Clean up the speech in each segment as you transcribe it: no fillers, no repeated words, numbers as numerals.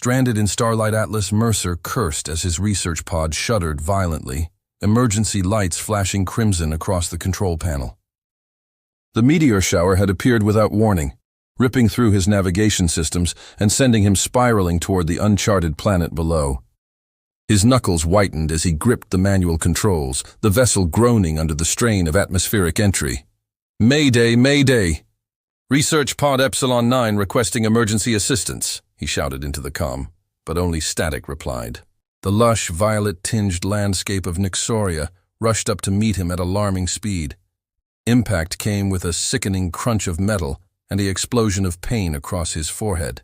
Stranded in Starlight Atlas, Mercer cursed as his research pod shuddered violently, emergency lights flashing crimson across the control panel. The meteor shower had appeared without warning, ripping through his navigation systems and sending him spiraling toward the uncharted planet below. His knuckles whitened as he gripped the manual controls, the vessel groaning under the strain of atmospheric entry. "Mayday, Mayday! Research Pod Epsilon 9 requesting emergency assistance," he shouted into the comm, but only static replied. The lush, violet-tinged landscape of Nyxoria rushed up to meet him at alarming speed. Impact came with a sickening crunch of metal and the explosion of pain across his forehead.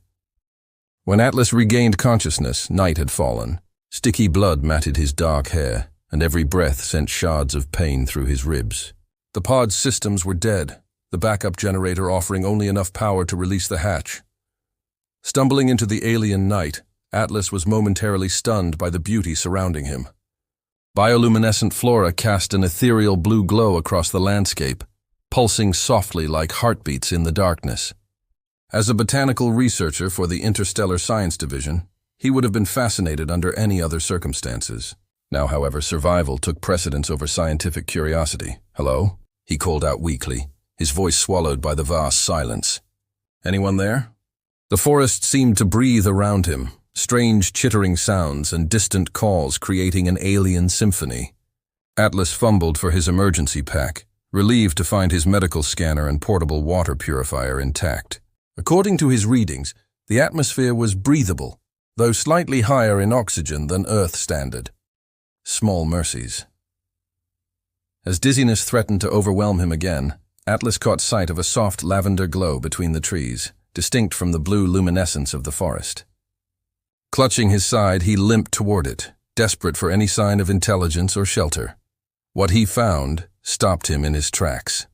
When Atlas regained consciousness, night had fallen. Sticky blood matted his dark hair, and every breath sent shards of pain through his ribs. The pod's systems were dead, the backup generator offering only enough power to release the hatch. Stumbling into the alien night, Atlas was momentarily stunned by the beauty surrounding him. Bioluminescent flora cast an ethereal blue glow across the landscape, pulsing softly like heartbeats in the darkness. As a botanical researcher for the Interstellar Science Division, he would have been fascinated under any other circumstances. Now, however, survival took precedence over scientific curiosity. "Hello?" he called out weakly, his voice swallowed by the vast silence. "Anyone there?" The forest seemed to breathe around him, strange chittering sounds and distant calls creating an alien symphony. Atlas fumbled for his emergency pack, relieved to find his medical scanner and portable water purifier intact. According to his readings, the atmosphere was breathable, though slightly higher in oxygen than Earth standard. Small mercies. As dizziness threatened to overwhelm him again, Atlas caught sight of a soft lavender glow between the trees, distinct from the blue luminescence of the forest. Clutching his side, he limped toward it, desperate for any sign of intelligence or shelter. What he found stopped him in his tracks.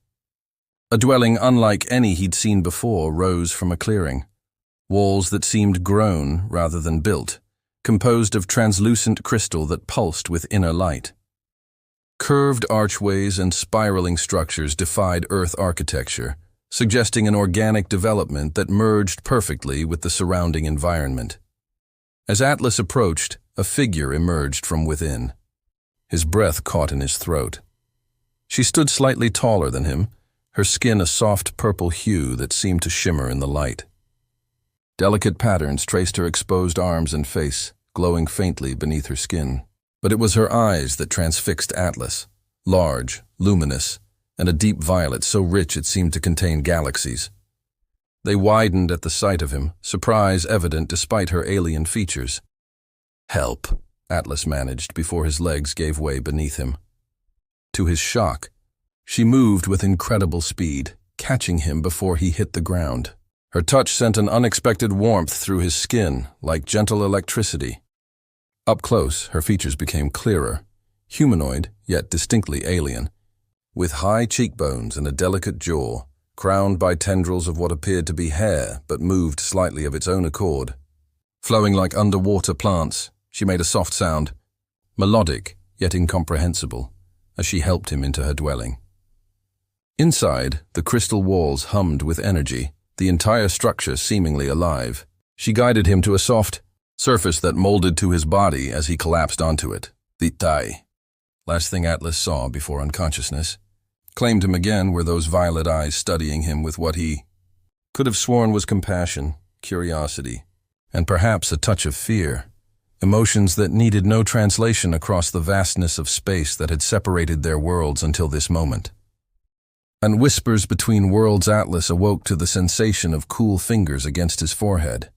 A dwelling unlike any he'd seen before rose from a clearing. Walls that seemed grown rather than built, composed of translucent crystal that pulsed with inner light. Curved archways and spiraling structures defied Earth architecture, suggesting an organic development that merged perfectly with the surrounding environment. As Atlas approached, a figure emerged from within. His breath caught in his throat. She stood slightly taller than him, her skin a soft purple hue that seemed to shimmer in the light. Delicate patterns traced her exposed arms and face, glowing faintly beneath her skin. But it was her eyes that transfixed Atlas, large, luminous, and a deep violet so rich it seemed to contain galaxies. They widened at the sight of him, surprise evident despite her alien features. "Help," Atlas managed before his legs gave way beneath him. To his shock, she moved with incredible speed, catching him before he hit the ground. Her touch sent an unexpected warmth through his skin, like gentle electricity. Up close, her features became clearer, humanoid, yet distinctly alien, with high cheekbones and a delicate jaw, crowned by tendrils of what appeared to be hair but moved slightly of its own accord. Flowing like underwater plants, she made a soft sound, melodic yet incomprehensible, as she helped him into her dwelling. Inside, the crystal walls hummed with energy, the entire structure seemingly alive. She guided him to a soft surface that molded to his body as he collapsed onto it. The thigh. Last thing Atlas saw before unconsciousness. Claimed him again were those violet eyes studying him with what he could have sworn was compassion, curiosity, and perhaps a touch of fear. Emotions that needed no translation across the vastness of space that had separated their worlds until this moment. And whispers between worlds Atlas awoke to the sensation of cool fingers against his forehead.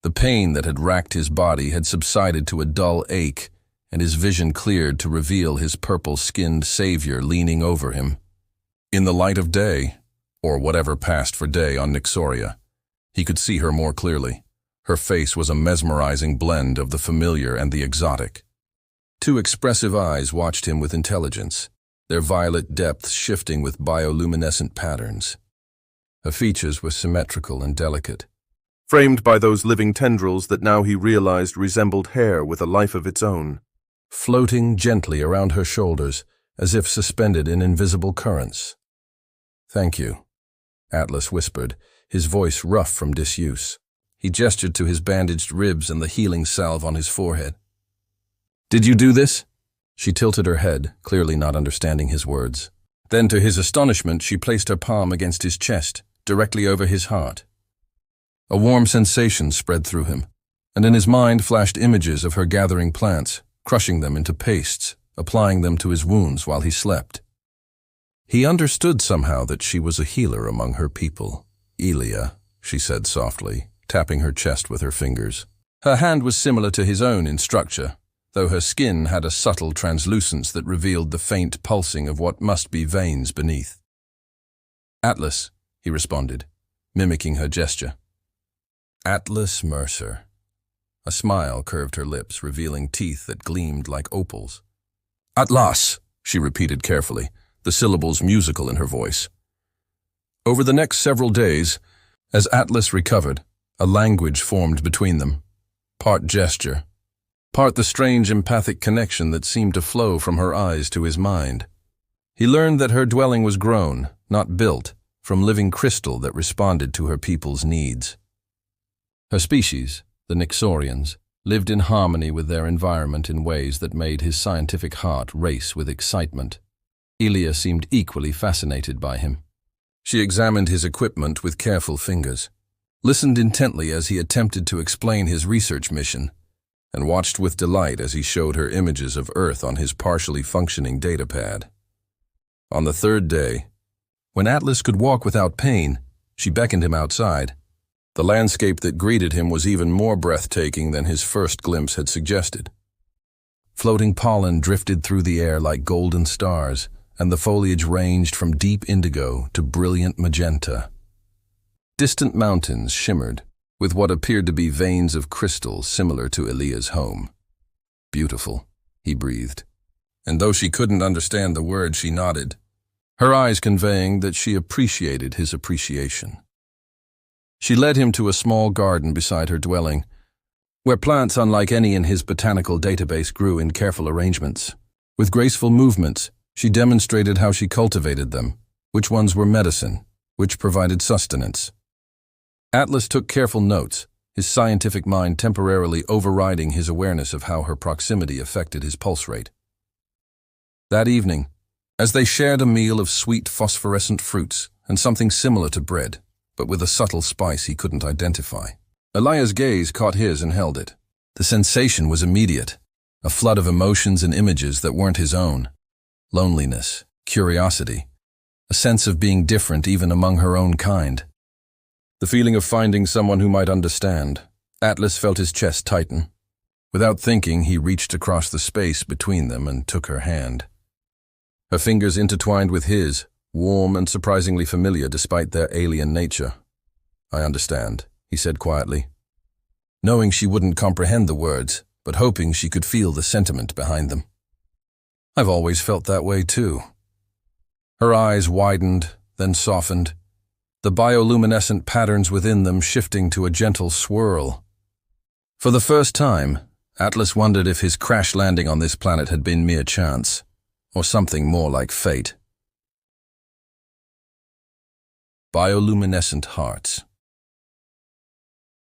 The pain that had racked his body had subsided to a dull ache, and his vision cleared to reveal his purple-skinned savior leaning over him. In the light of day, or whatever passed for day on Nyxoria, he could see her more clearly. Her face was a mesmerizing blend of the familiar and the exotic. Two expressive eyes watched him with intelligence, their violet depths shifting with bioluminescent patterns. Her features were symmetrical and delicate, framed by those living tendrils that now he realized resembled hair with a life of its own, floating gently around her shoulders as if suspended in invisible currents. "Thank you," Atlas whispered, his voice rough from disuse. He gestured to his bandaged ribs and the healing salve on his forehead. "Did you do this?" She tilted her head, clearly not understanding his words. Then, to his astonishment, she placed her palm against his chest, directly over his heart. A warm sensation spread through him, and in his mind flashed images of her gathering plants, crushing them into pastes, applying them to his wounds while he slept. He understood somehow that she was a healer among her people. "Elia," she said softly, tapping her chest with her fingers. Her hand was similar to his own in structure, though her skin had a subtle translucence that revealed the faint pulsing of what must be veins beneath. "Atlas," he responded, mimicking her gesture. "Atlas Mercer." A smile curved her lips, revealing teeth that gleamed like opals. "Atlas," she repeated carefully, the syllables musical in her voice. Over the next several days, as Atlas recovered, a language formed between them, part gesture, part the strange empathic connection that seemed to flow from her eyes to his mind. He learned that her dwelling was grown, not built, from living crystal that responded to her people's needs. Her species, the Nyxorians, lived in harmony with their environment in ways that made his scientific heart race with excitement. Elia seemed equally fascinated by him. She examined his equipment with careful fingers, listened intently as he attempted to explain his research mission, and watched with delight as he showed her images of Earth on his partially functioning datapad. On the third day, when Atlas could walk without pain, she beckoned him outside. The landscape that greeted him was even more breathtaking than his first glimpse had suggested. Floating pollen drifted through the air like golden stars, and the foliage ranged from deep indigo to brilliant magenta. Distant mountains shimmered, with what appeared to be veins of crystal similar to Elia's home. "Beautiful," he breathed, and though she couldn't understand the word, she nodded, her eyes conveying that she appreciated his appreciation. She led him to a small garden beside her dwelling, where plants unlike any in his botanical database grew in careful arrangements. With graceful movements, she demonstrated how she cultivated them, which ones were medicine, which provided sustenance. Atlas took careful notes, his scientific mind temporarily overriding his awareness of how her proximity affected his pulse rate. That evening, as they shared a meal of sweet phosphorescent fruits and something similar to bread, but with a subtle spice he couldn't identify, Elia's gaze caught his and held it. The sensation was immediate, a flood of emotions and images that weren't his own. Loneliness, curiosity, a sense of being different even among her own kind. The feeling of finding someone who might understand. Atlas felt his chest tighten. Without thinking, he reached across the space between them and took her hand. Her fingers intertwined with his, warm and surprisingly familiar despite their alien nature. "I understand," he said quietly, knowing she wouldn't comprehend the words, but hoping she could feel the sentiment behind them. "I've always felt that way too." Her eyes widened, then softened, the bioluminescent patterns within them shifting to a gentle swirl. For the first time, Atlas wondered if his crash landing on this planet had been mere chance, or something more like fate. Bioluminescent hearts.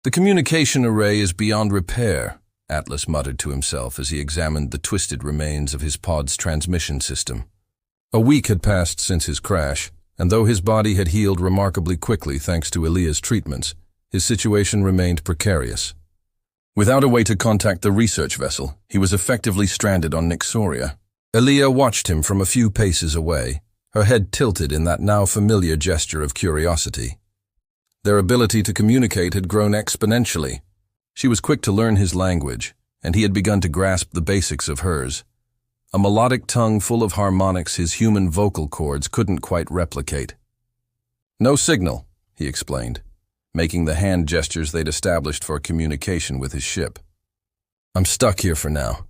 "The communication array is beyond repair," Atlas muttered to himself as he examined the twisted remains of his pod's transmission system. A week had passed since his crash, and though his body had healed remarkably quickly thanks to Elia's treatments, his situation remained precarious. Without a way to contact the research vessel, he was effectively stranded on Nyxoria. Elia watched him from a few paces away, her head tilted in that now familiar gesture of curiosity. Their ability to communicate had grown exponentially. She was quick to learn his language, and he had begun to grasp the basics of hers. A melodic tongue full of harmonics his human vocal cords couldn't quite replicate. "No signal," he explained, making the hand gestures they'd established for communication with his ship. "I'm stuck here for now."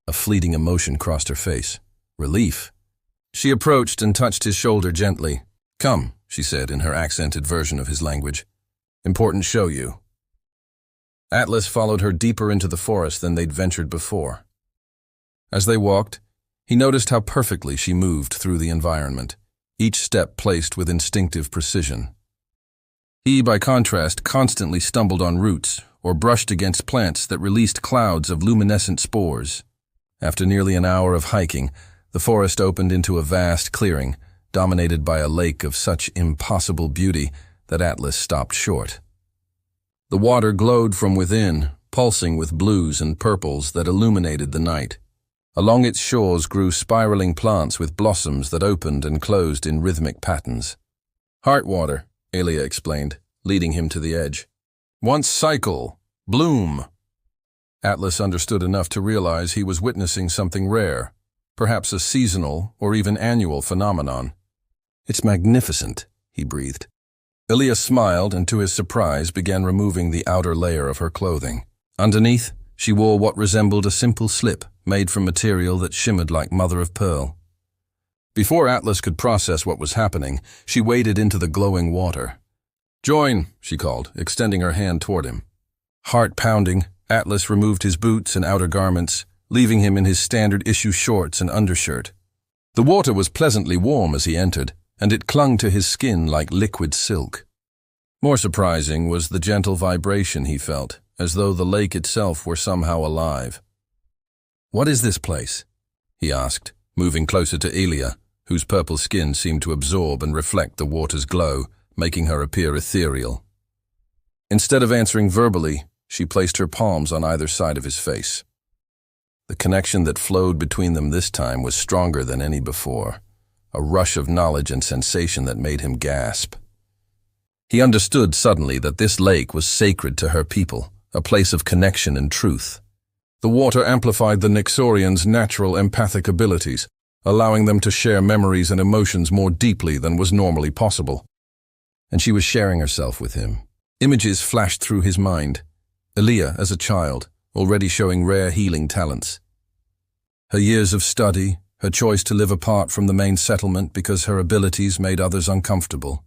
A fleeting emotion crossed her face. Relief. She approached and touched his shoulder gently. "Come," she said in her accented version of his language. "Important show you." Atlas followed her deeper into the forest than they'd ventured before. As they walked, he noticed how perfectly she moved through the environment, each step placed with instinctive precision. He, by contrast, constantly stumbled on roots or brushed against plants that released clouds of luminescent spores. After nearly an hour of hiking, the forest opened into a vast clearing, dominated by a lake of such impossible beauty that Atlas stopped short. The water glowed from within, pulsing with blues and purples that illuminated the night. Along its shores grew spiraling plants with blossoms that opened and closed in rhythmic patterns. "Heartwater," Alia explained, leading him to the edge. "Once cycle, bloom." Atlas understood enough to realize he was witnessing something rare, perhaps a seasonal or even annual phenomenon. "It's magnificent," he breathed. Alia smiled and, to his surprise, began removing the outer layer of her clothing. Underneath, she wore what resembled a simple slip made from material that shimmered like mother-of-pearl. Before Atlas could process what was happening, she waded into the glowing water. "Join," she called, extending her hand toward him. Heart pounding, Atlas removed his boots and outer garments, leaving him in his standard-issue shorts and undershirt. The water was pleasantly warm as he entered, and it clung to his skin like liquid silk. More surprising was the gentle vibration he felt, as though the lake itself were somehow alive. "What is this place?" he asked, moving closer to Alia, whose purple skin seemed to absorb and reflect the water's glow, making her appear ethereal. Instead of answering verbally, she placed her palms on either side of his face. The connection that flowed between them this time was stronger than any before, a rush of knowledge and sensation that made him gasp. He understood suddenly that this lake was sacred to her people, a place of connection and truth. The water amplified the Nyxorians' natural empathic abilities, allowing them to share memories and emotions more deeply than was normally possible. And she was sharing herself with him. Images flashed through his mind. Alia as a child, already showing rare healing talents. Her years of study, her choice to live apart from the main settlement because her abilities made others uncomfortable.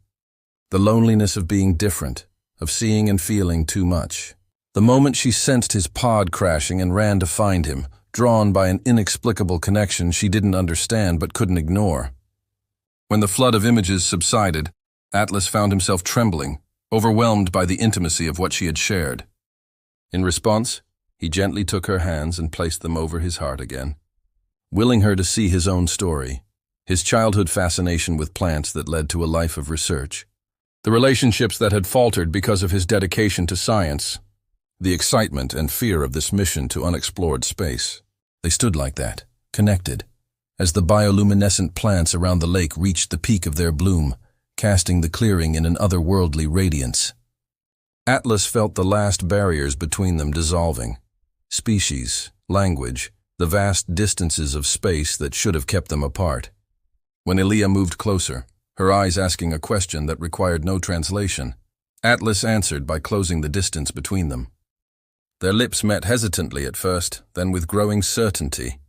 The loneliness of being different, of seeing and feeling too much. The moment she sensed his pod crashing and ran to find him, drawn by an inexplicable connection she didn't understand but couldn't ignore. When the flood of images subsided, Atlas found himself trembling, overwhelmed by the intimacy of what she had shared. In response, he gently took her hands and placed them over his heart again, willing her to see his own story, his childhood fascination with plants that led to a life of research, the relationships that had faltered because of his dedication to science, the excitement and fear of this mission to unexplored space. They stood like that, connected, as the bioluminescent plants around the lake reached the peak of their bloom, casting the clearing in an otherworldly radiance. Atlas felt the last barriers between them dissolving. Species, language, the vast distances of space that should have kept them apart. When Alia moved closer, her eyes asking a question that required no translation, Atlas answered by closing the distance between them. Their lips met hesitantly at first, then with growing certainty.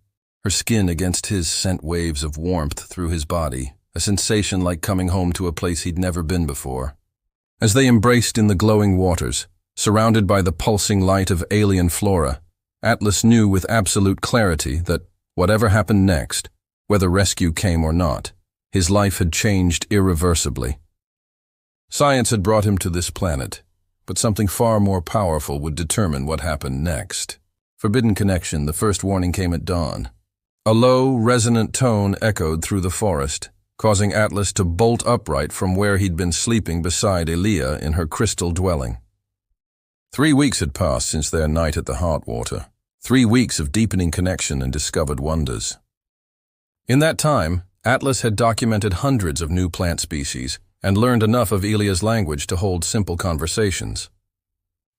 Her skin against his sent waves of warmth through his body, a sensation like coming home to a place he'd never been before. As they embraced in the glowing waters, surrounded by the pulsing light of alien flora, Atlas knew with absolute clarity that, whatever happened next, whether rescue came or not, his life had changed irreversibly. Science had brought him to this planet, but something far more powerful would determine what happened next. Forbidden connection, the first warning came at dawn. A low, resonant tone echoed through the forest, causing Atlas to bolt upright from where he'd been sleeping beside Alia in her crystal dwelling. 3 weeks had passed since their night at the Heartwater. 3 weeks of deepening connection and discovered wonders. In that time, Atlas had documented hundreds of new plant species and learned enough of Alia's language to hold simple conversations.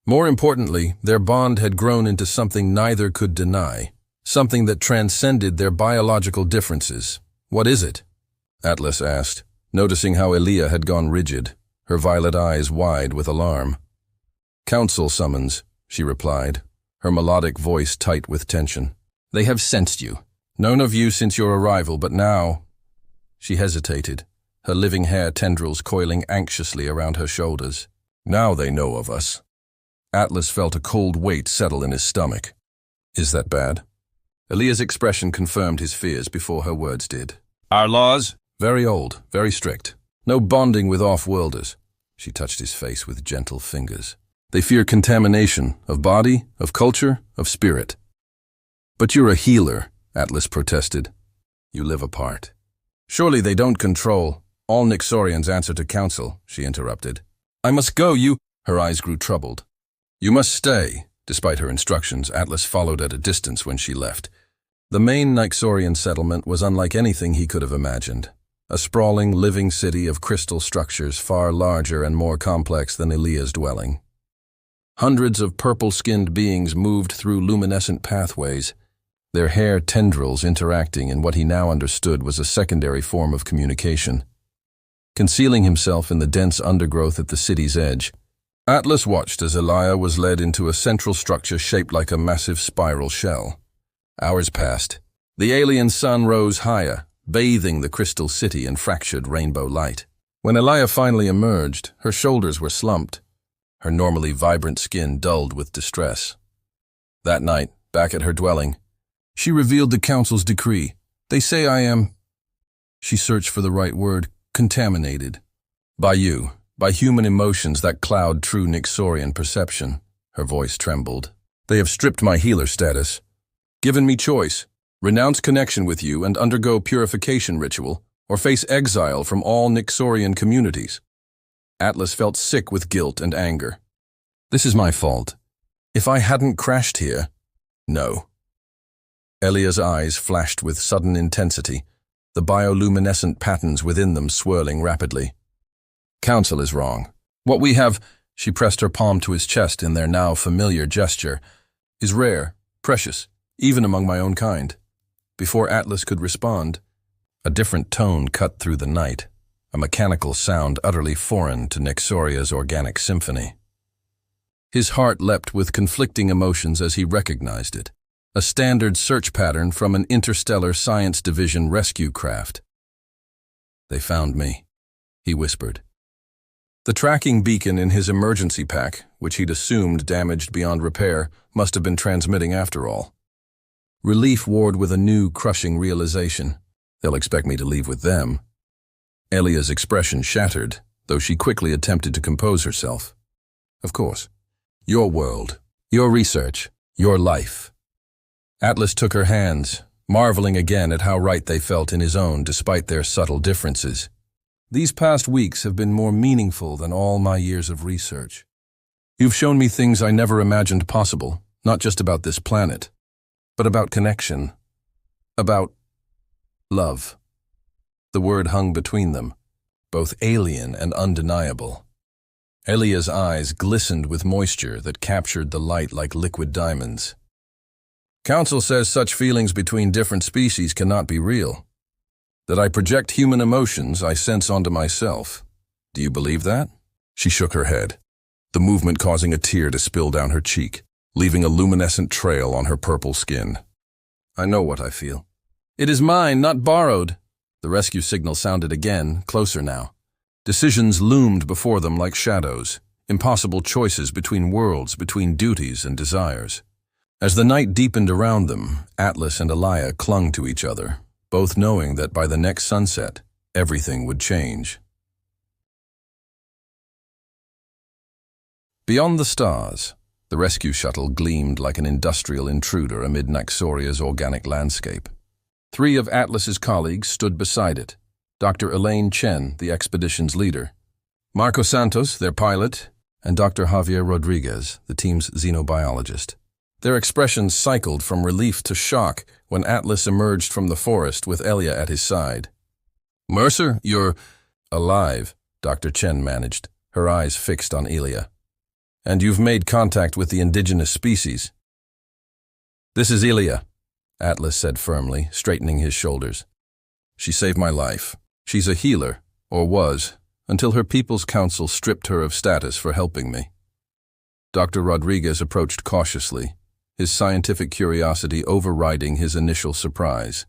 More importantly, their bond had grown into something neither could deny, something that transcended their biological differences. "What is it?" Atlas asked, noticing how Alia had gone rigid, her violet eyes wide with alarm. "Council summons," she replied, her melodic voice tight with tension. "They have sensed you. Known of you since your arrival, but now—" She hesitated, her living hair tendrils coiling anxiously around her shoulders. "Now they know of us." Atlas felt a cold weight settle in his stomach. "Is that bad?" Alia's expression confirmed his fears before her words did. "Our laws? Very old, very strict. No bonding with off-worlders. She touched his face with gentle fingers. They fear contamination of body, of culture, of spirit. But you're a healer, Atlas protested. You live apart. Surely they don't control. All Nyxorians answer to council, she interrupted. I must go, you... Her eyes grew troubled. You must stay. Despite her instructions, Atlas followed at a distance when she left. The main Nyxorian settlement was unlike anything he could have imagined. A sprawling, living city of crystal structures far larger and more complex than Elia's dwelling. Hundreds of purple-skinned beings moved through luminescent pathways, their hair tendrils interacting in what he now understood was a secondary form of communication. Concealing himself in the dense undergrowth at the city's edge, Atlas watched as Elia was led into a central structure shaped like a massive spiral shell. Hours passed. The alien sun rose higher, bathing the crystal city in fractured rainbow light. When Elia finally emerged, her shoulders were slumped, her normally vibrant skin dulled with distress. That night, back at her dwelling, she revealed the council's decree. They say I am... She searched for the right word, contaminated. By you, by human emotions that cloud true Nyxorian perception. Her voice trembled. They have stripped my healer status, given me choice, renounce connection with you and undergo purification ritual, or face exile from all Nyxorian communities. Atlas felt sick with guilt and anger. This is my fault. If I hadn't crashed here... No. Elia's eyes flashed with sudden intensity, the bioluminescent patterns within them swirling rapidly. Council is wrong. What we have... She pressed her palm to his chest in their now familiar gesture, is rare, precious, even among my own kind. Before Atlas could respond, a different tone cut through the night, a mechanical sound utterly foreign to Nyxoria's organic symphony. His heart leapt with conflicting emotions as he recognized it, a standard search pattern from an interstellar science division rescue craft. They found me, he whispered. The tracking beacon in his emergency pack, which he'd assumed damaged beyond repair, must have been transmitting after all. Relief warred with a new, crushing realization. They'll expect me to leave with them. Elia's expression shattered, though she quickly attempted to compose herself. Of course. Your world, your research, your life. Atlas took her hands, marveling again at how right they felt in his own despite their subtle differences. These past weeks have been more meaningful than all my years of research. You've shown me things I never imagined possible, not just about this planet, but about connection, about love. The word hung between them, both alien and undeniable. Elia's eyes glistened with moisture that captured the light like liquid diamonds. Council says such feelings between different species cannot be real. That I project human emotions I sense onto myself. Do you believe that? She shook her head, the movement causing a tear to spill down her cheek, leaving a luminescent trail on her purple skin. I know what I feel. It is mine, not borrowed. The rescue signal sounded again, closer now. Decisions loomed before them like shadows, impossible choices between worlds, between duties and desires. As the night deepened around them, Atlas and Elia clung to each other, both knowing that by the next sunset, everything would change. Beyond the stars, the rescue shuttle gleamed like an industrial intruder amid Nyxoria's organic landscape. 3 of Atlas's colleagues stood beside it, Dr. Elaine Chen, the expedition's leader, Marco Santos, their pilot, and Dr. Javier Rodriguez, the team's xenobiologist. Their expressions cycled from relief to shock when Atlas emerged from the forest with Elia at his side. Mercer, you're alive, Dr. Chen managed, her eyes fixed on Elia. And you've made contact with the indigenous species. This is Elia, Atlas said firmly, straightening his shoulders. She saved my life. She's a healer, or was, until her people's council stripped her of status for helping me. Dr. Rodriguez approached cautiously, his scientific curiosity overriding his initial surprise.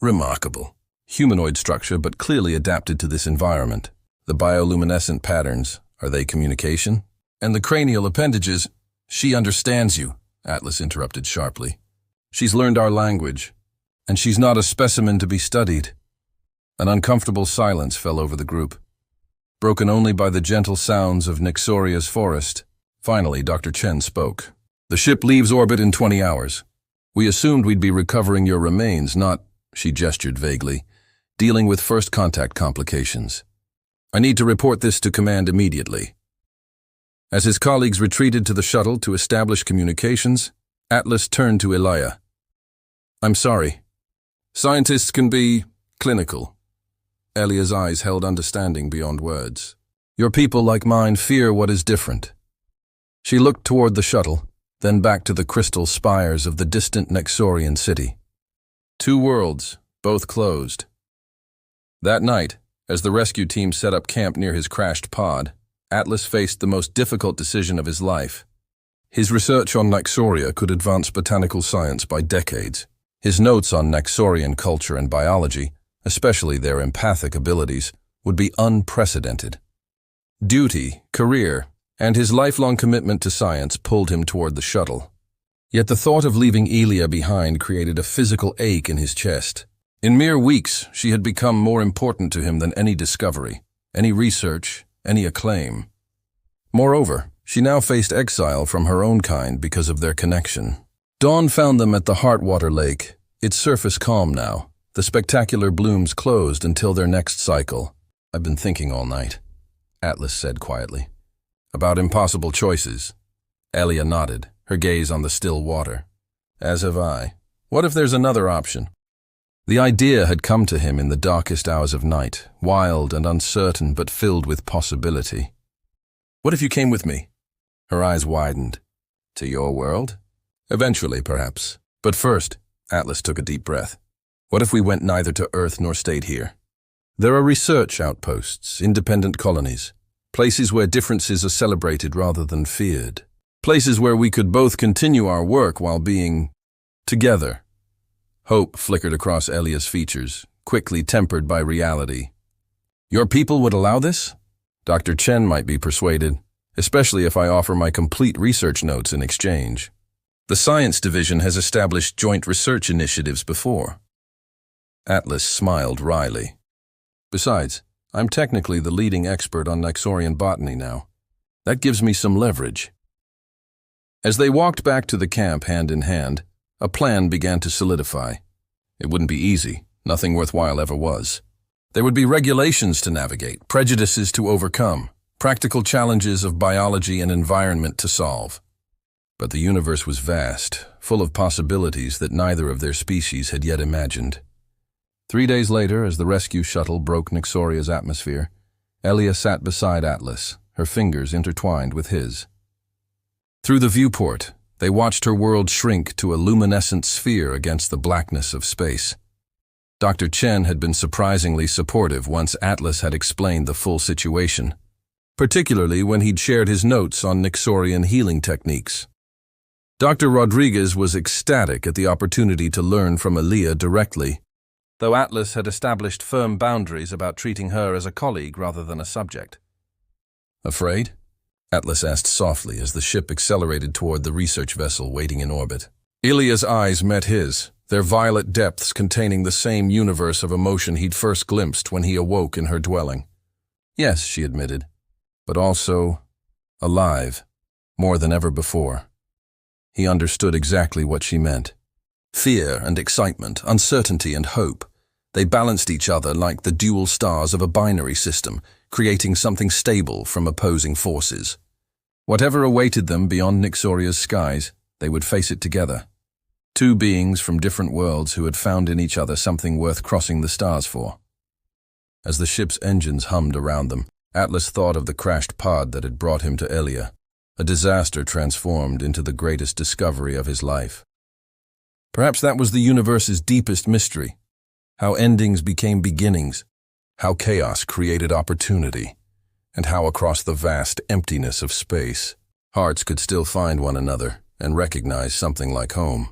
Remarkable. Humanoid structure, but clearly adapted to this environment. The bioluminescent patterns, are they communication? And the cranial appendages, she understands you, Atlas interrupted sharply. She's learned our language, and she's not a specimen to be studied. An uncomfortable silence fell over the group. broken only by the gentle sounds of Nyxoria's forest. Finally, Dr. Chen spoke. "The ship leaves orbit in 20 hours. We assumed we'd be recovering your remains, not," she gestured vaguely, "dealing with first contact complications. I need to report this to command immediately." As his colleagues retreated to the shuttle to establish communications, Atlas turned to Elia. "I'm sorry. Scientists can be clinical." Elia's eyes held understanding beyond words. "Your people, like mine, fear what is different." She looked toward the shuttle, then back to the crystal spires of the distant Nyxorian city. Two worlds, both closed. That night, as the rescue team set up camp near his crashed pod, Atlas faced the most difficult decision of his life. His research on Nyxoria could advance botanical science by decades. His notes on Nyxorian culture and biology, especially their empathic abilities, would be unprecedented. Duty, career, and his lifelong commitment to science pulled him toward the shuttle. Yet the thought of leaving Elia behind created a physical ache in his chest. In mere weeks, she had become more important to him than any discovery, any research, any acclaim. Moreover, she now faced exile from her own kind because of their connection. Dawn found them at the Heartwater Lake, its surface calm now, the spectacular blooms closed until their next cycle. "I've been thinking all night," Atlas said quietly. "About impossible choices." Elia nodded, her gaze on the still water. "As have I. What if there's another option?" The idea had come to him in the darkest hours of night, wild and uncertain but filled with possibility. "What if you came with me?" Her eyes widened. "To your world?" "Eventually, perhaps. But first," Atlas took a deep breath, "what if we went neither to Earth nor stayed here? There are research outposts, independent colonies, places where differences are celebrated rather than feared. Places where we could both continue our work while being together." Hope flickered across Elia's features, quickly tempered by reality. "Your people would allow this?" "Dr. Chen might be persuaded, especially if I offer my complete research notes in exchange. The Science Division has established joint research initiatives before." Atlas smiled wryly. "Besides, I'm technically the leading expert on Nyxorian botany now. That gives me some leverage." As they walked back to the camp hand in hand, a plan began to solidify. It wouldn't be easy. Nothing worthwhile ever was. There would be regulations to navigate, prejudices to overcome, practical challenges of biology and environment to solve. But the universe was vast, full of possibilities that neither of their species had yet imagined. 3 days later, as the rescue shuttle broke Nyxoria's atmosphere, Elia sat beside Atlas, her fingers intertwined with his. Through the viewport, they watched her world shrink to a luminescent sphere against the blackness of space. Dr. Chen had been surprisingly supportive once Atlas had explained the full situation, particularly when he'd shared his notes on Nyxorian healing techniques. Dr. Rodriguez was ecstatic at the opportunity to learn from Elia directly, though Atlas had established firm boundaries about treating her as a colleague rather than a subject. "Afraid?" Atlas asked softly as the ship accelerated toward the research vessel waiting in orbit. Elia's eyes met his, their violet depths containing the same universe of emotion he'd first glimpsed when he awoke in her dwelling. "Yes," she admitted, "but also alive, more than ever before." He understood exactly what she meant. Fear and excitement, uncertainty and hope. They balanced each other like the dual stars of a binary system, creating something stable from opposing forces. Whatever awaited them beyond Nyxoria's skies, they would face it together. Two beings from different worlds who had found in each other something worth crossing the stars for. As the ship's engines hummed around them, Atlas thought of the crashed pod that had brought him to Elia, a disaster transformed into the greatest discovery of his life. Perhaps that was the universe's deepest mystery, how endings became beginnings, how chaos created opportunity, and how across the vast emptiness of space, hearts could still find one another and recognize something like home.